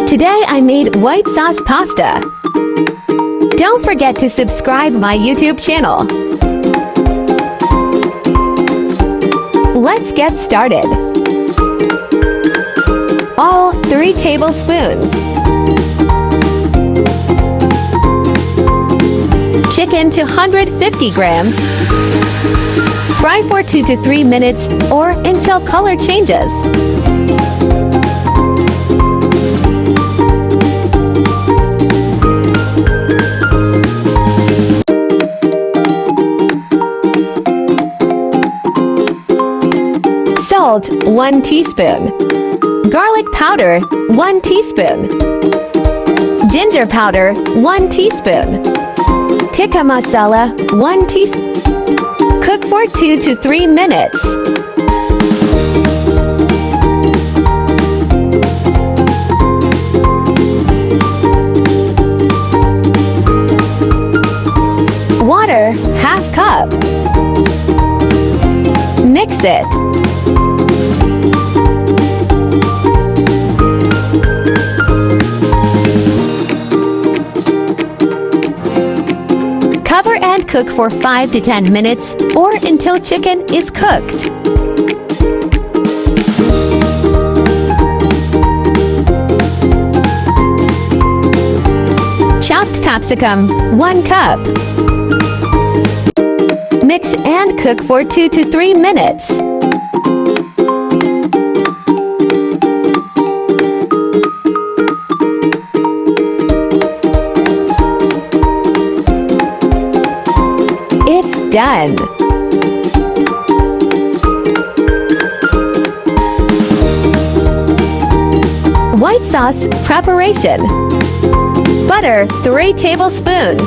Today I made white sauce pasta. Don't forget to subscribe my YouTube channel. Let's get started. All 3 tablespoons. Chicken 250 grams. Fry for 2 to 3 minutes or until color changes. Salt 1 teaspoon. Garlic powder 1 teaspoon. Ginger powder 1 teaspoon. Tikka masala 1 teaspoon. Cook for 2 to 3 minutes. Water ½ cup. Mix it. Cover and cook for 5 to 10 minutes or until chicken is cooked. Chopped capsicum 1 cup. Mix and cook for 2 to 3 minutes. It's done. White sauce preparation. Butter 3 tablespoons.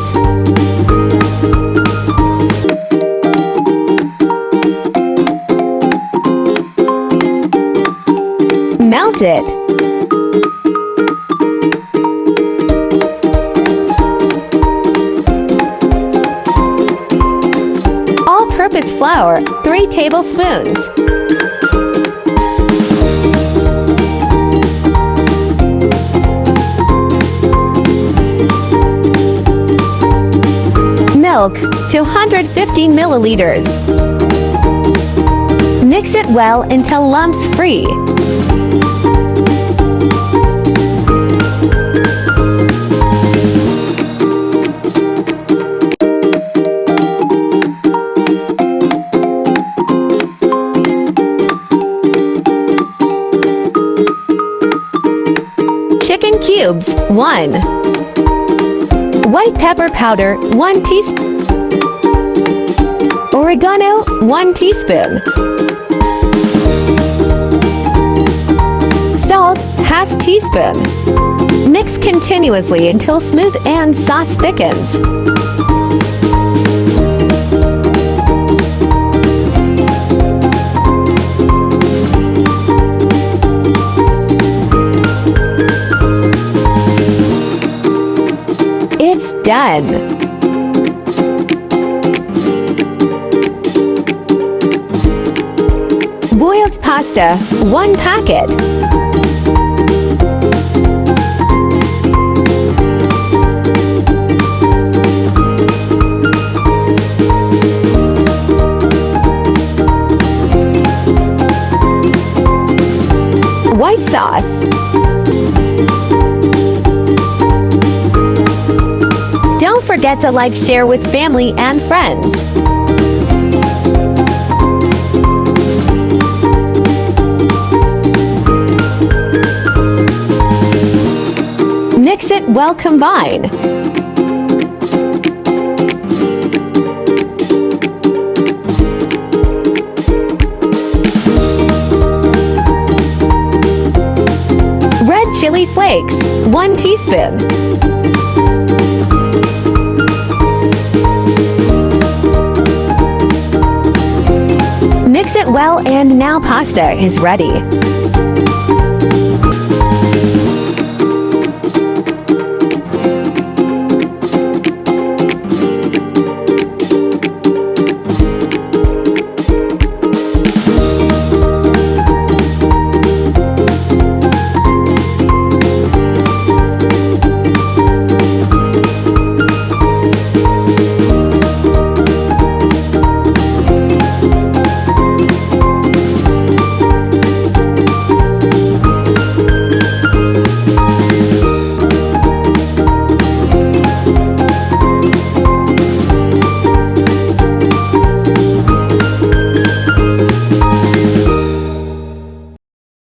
Melt it. All-purpose flour 3 tablespoons. Milk 250 milliliters. Mix it well until lumps free. Chicken cubes 1. White pepper powder 1 teaspoon. Oregano 1 teaspoon. Salt ½ teaspoon. Mix continuously until smooth and sauce thickens. It's done. Boiled pasta 1 packet. White sauce. Don't forget to like, share with family and friends. Mix it well, combine. Red chili flakes 1 teaspoon. Mix it well and now pasta is ready.